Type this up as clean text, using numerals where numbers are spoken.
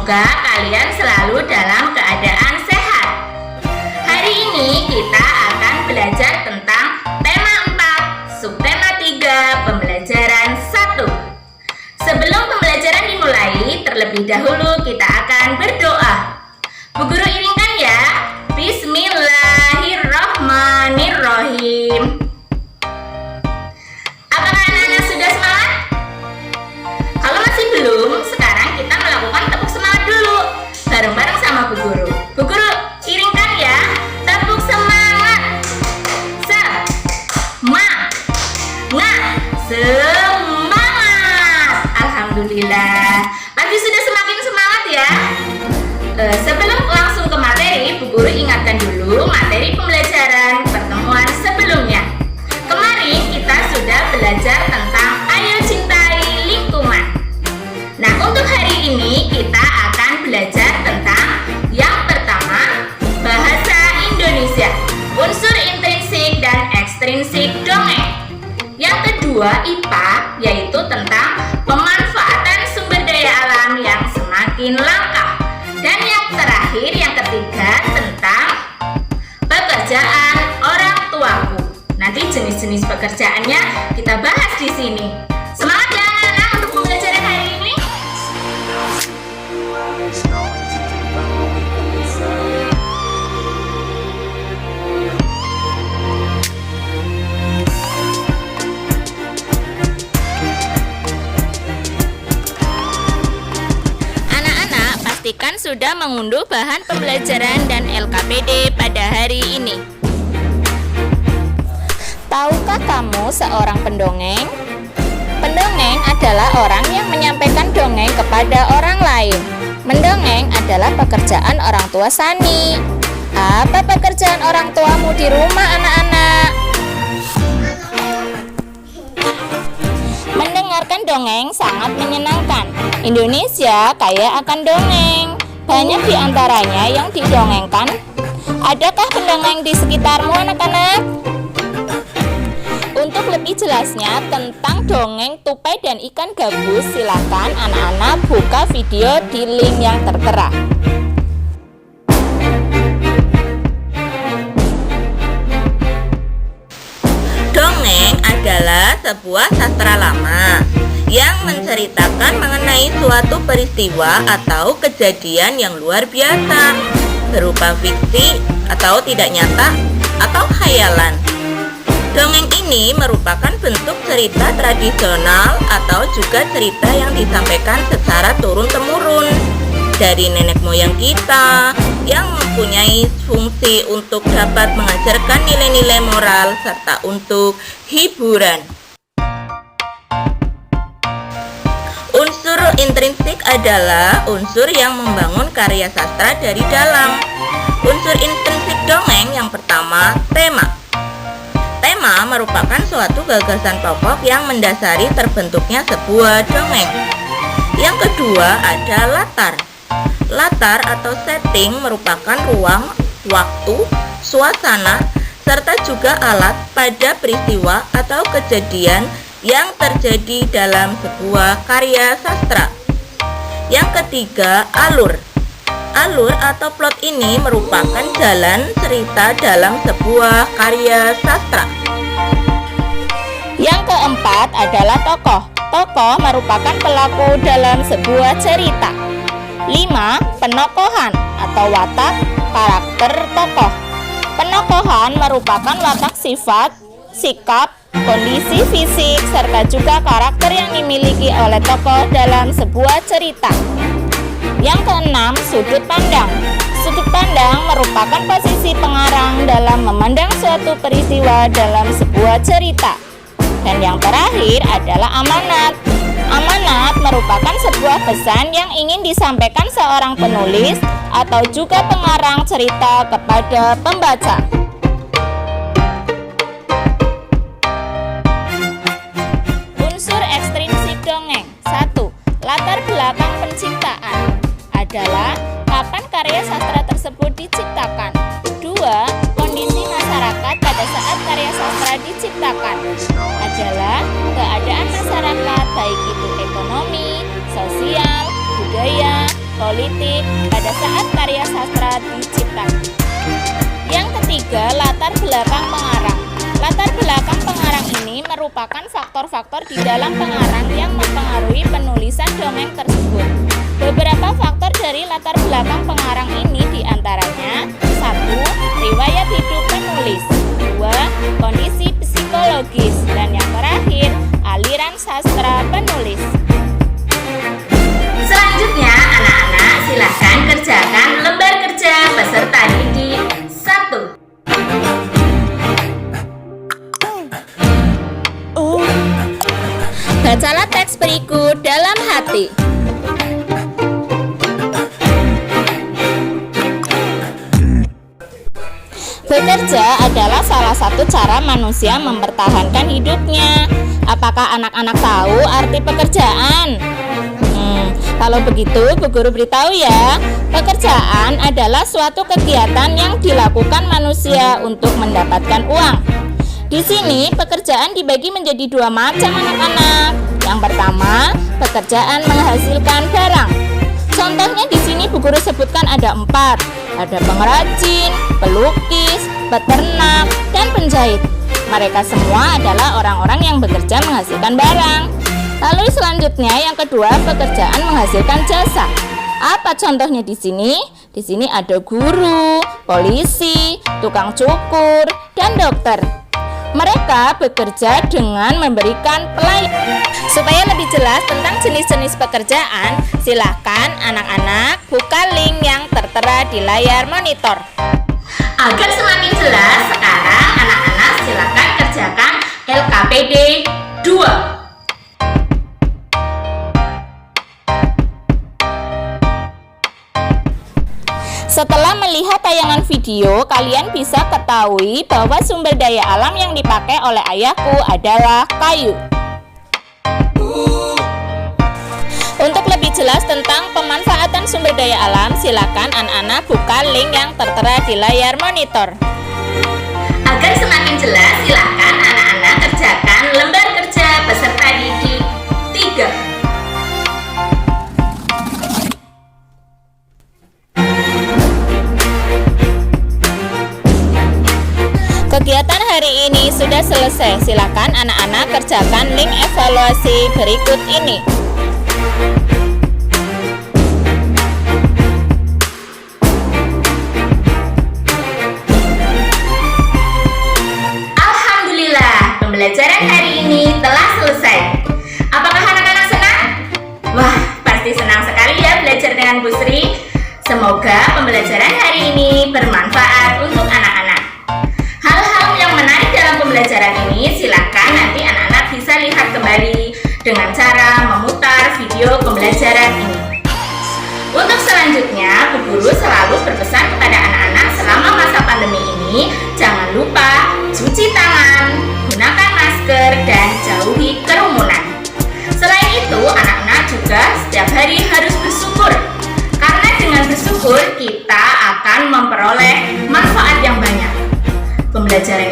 Semoga kalian selalu dalam keadaan sehat. Hari ini kita akan belajar tentang tema 4, subtema 3, pembelajaran 1. Sebelum pembelajaran dimulai, terlebih dahulu kita akan berdoa. Bu Guru iringkan ya. Bismillahirrahmanirrahim. Apakah anak-anak sudah semangat? Kalau masih belum, sekarang kita melakukan tepuk semangat dulu bareng-bareng sama Bu Guru. Bu Guru iringkan ya. Tepuk semangat. Semangat. Alhamdulillah. Pasti sudah semakin semangat ya. Sebelum langsung ke materi, Bu Guru ingatkan dulu materi pembelajaran pertemuan sebelumnya. Kemarin kita sudah belajar tentang ayo cintai lingkungan. Nah, untuk hari ini kita akan belajar tentang yang pertama, bahasa Indonesia, unsur intrinsik dan ekstrinsik dongeng. Yang kedua, IPA, yaitu tentang pemanfaatan sumber daya alam yang semakin langka. Dan yang terakhir, yang ketiga, tentang pekerjaan orang tuaku. Nanti jenis-jenis pekerjaannya kita bahas di sini. Semangat ya anak-anak untuk pembelajaran hari ini. Pastikan sudah mengunduh bahan pembelajaran dan LKPD pada hari ini. Tahukah kamu seorang pendongeng? Pendongeng adalah orang yang menyampaikan dongeng kepada orang lain. Mendongeng adalah pekerjaan orang tua Sani. Apa pekerjaan orang tuamu di rumah, anak-anak? Mendengarkan dongeng sangat menyenangkan. Indonesia kaya akan dongeng. Banyak di antaranya yang didongengkan. Adakah pendongeng di sekitarmu, anak-anak? Untuk lebih jelasnya tentang dongeng tupai dan ikan gabus, silakan anak-anak buka video di link yang tertera. Dongeng adalah sebuah sastra lama yang menceritakan mengenai suatu peristiwa atau kejadian yang luar biasa, berupa fiksi atau tidak nyata atau khayalan. Dongeng ini merupakan bentuk cerita tradisional atau juga cerita yang disampaikan secara turun-temurun dari nenek moyang kita, yang mempunyai fungsi untuk dapat mengajarkan nilai-nilai moral serta untuk hiburan. Unsur intrinsik adalah unsur yang membangun karya sastra dari dalam. Unsur intrinsik dongeng yang pertama, tema. Tema merupakan suatu gagasan pokok yang mendasari terbentuknya sebuah dongeng. Yang kedua ada latar. Latar atau setting merupakan ruang, waktu, suasana, serta juga alat pada peristiwa atau kejadian yang terjadi dalam sebuah karya sastra. Yang ketiga, alur. Alur atau plot ini merupakan jalan cerita dalam sebuah karya sastra. Yang keempat adalah tokoh. Tokoh merupakan pelaku dalam sebuah cerita. 5. Penokohan atau watak karakter tokoh. Penokohan merupakan watak sifat, sikap, kondisi fisik, serta juga karakter yang dimiliki oleh tokoh dalam sebuah cerita. Yang keenam, sudut pandang. Sudut pandang merupakan posisi pengarang dalam memandang suatu peristiwa dalam sebuah cerita. Dan yang terakhir adalah amanat. Amanat merupakan sebuah pesan yang ingin disampaikan seorang penulis atau juga pengarang cerita kepada pembaca. Unsur ekstrinsik dongeng. 1. Latar belakang penciptaan adalah kapan karya sastra tersebut diciptakan. 2. Kondisi masyarakat pada saat karya sastra diciptakan adalah keadaan masyarakat baik itu ekonomi, sosial, budaya, politik pada saat karya sastra diciptakan. Yang ketiga, latar belakang pengarang. Latar belakang pengarang ini merupakan faktor-faktor di dalam pengarang yang mempengaruhi penulisan dongeng tersebut. Beberapa faktor dari latar belakang pengarang ini diantaranya: 1. Riwayat hidup penulis, 2. Kondisi psikologis, dan yang terakhir, aliran sastra penulis. Selanjutnya, anak-anak silahkan kerjakan lembar kerja peserta didik 1. Bacalah teks berikut dalam hati. Bekerja adalah salah satu cara manusia mempertahankan hidupnya. Apakah anak-anak tahu arti pekerjaan? Kalau begitu, Bu Guru beritahu ya. Pekerjaan adalah suatu kegiatan yang dilakukan manusia untuk mendapatkan uang. Di sini pekerjaan dibagi menjadi 2 macam anak-anak. Yang pertama, pekerjaan menghasilkan barang. Contohnya di sini Bu Guru sebutkan ada 4. Ada pengrajin, pelukis, peternak, dan penjahit. Mereka semua adalah orang-orang yang bekerja menghasilkan barang. Lalu selanjutnya yang kedua, pekerjaan menghasilkan jasa. Apa contohnya di sini? Di sini ada guru, polisi, tukang cukur, dan dokter. Mereka bekerja dengan memberikan pelayanan. Supaya lebih jelas tentang jenis-jenis pekerjaan, silahkan anak-anak buka link yang tertera di layar monitor. Agar semakin jelas, sekarang anak-anak silahkan kerjakan LKPD 2. Setelah melihat tayangan video, kalian bisa ketahui bahwa sumber daya alam yang dipakai oleh ayahku adalah kayu. Untuk lebih jelas tentang pemanfaatan sumber daya alam, silakan anak-anak buka link yang tertera di layar monitor. Agar semakin jelas, silakan anak-anak kerjakan lembar kerja peserta didik 3. Kegiatan hari ini sudah selesai. Silakan anak-anak kerjakan link evaluasi berikut ini. Alhamdulillah, pembelajaran hari ini telah selesai. Apakah anak-anak senang? Wah, pasti senang sekali ya belajar dengan Bu Sri. Semoga pembelajaran hari ini bermanfaat untuk anak-anak. Hal-hal yang menarik dalam pembelajaran ini silakan nanti anak-anak bisa lihat kembali dengan cara memutar video pembelajaran ini. Untuk selanjutnya, Bu Guru selalu berpesan kepada anak-anak selama masa pandemi ini, jangan lupa cuci tangan, gunakan masker, dan jauhi kerumunan. Selain itu, anak-anak juga setiap hari harus bersyukur. Karena dengan bersyukur, kita akan memperoleh manfaat yang banyak. Pembelajaran